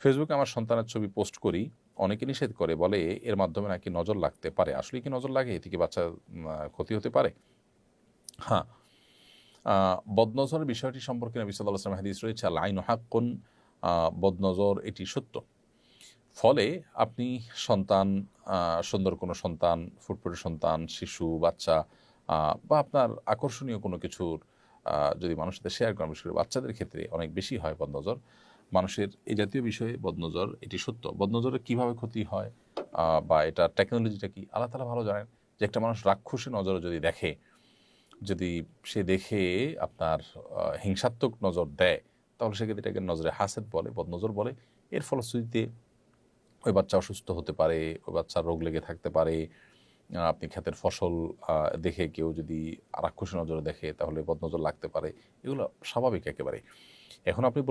ফেসবুকে আমার সন্তানের ছবি পোস্ট করি, অনেকে নিষেধ করে, বলে এর মাধ্যমে নাকি নজর লাগতে পারে। আসলে কি নজর লাগে? এতে কি বাচ্চার ক্ষতি হতে পারে? হ্যাঁ, বদনজরের বিষয়টি সম্পর্কে নবী সাল্লাল্লাহু আলাইহি ওয়াসাল্লাম হাদিস রয়েছে, আল আইনু হাক্কুন, বদনজর এটি সত্য। ফলে আপনি সন্তান, সুন্দর কোনো সন্তান, ফুটফুটে সন্তান, শিশু, বাচ্চা বা আপনার আকর্ষণীয় কোনো কিছুর যদি মানুষের সাথে শেয়ার করেন, বিশেষ করে বাচ্চাদের ক্ষেত্রে অনেক বেশি হয় বদনজর। মানুষের এই জাতীয় বিষয়ে বদনজর এটি সত্য। বদনজরের কীভাবে ক্ষতি হয় বা এটার টেকনোলজিটা কি, আল্লাহ তাআলা ভালো জানেন। যে একটা মানুষ রাক্ষসী নজরে যদি দেখে, যদি সে দেখে আপনার হিংসাত্মক নজর দেয়, তাহলে সেক্ষেত্রে এটাকে নজরে হাসেদ বলে, বদনজর বলে। এর ফলশ্রুতিতে ওই বাচ্চা অসুস্থ হতে পারে, ওই বাচ্চার রোগ লেগে থাকতে পারে। আপনি ক্ষেতের ফসল দেখে কেউ যদি রাক্ষসী নজরে দেখে, তাহলে বদনজর লাগতে পারে। এগুলো স্বাভাবিক একেবারে। এখন আপনি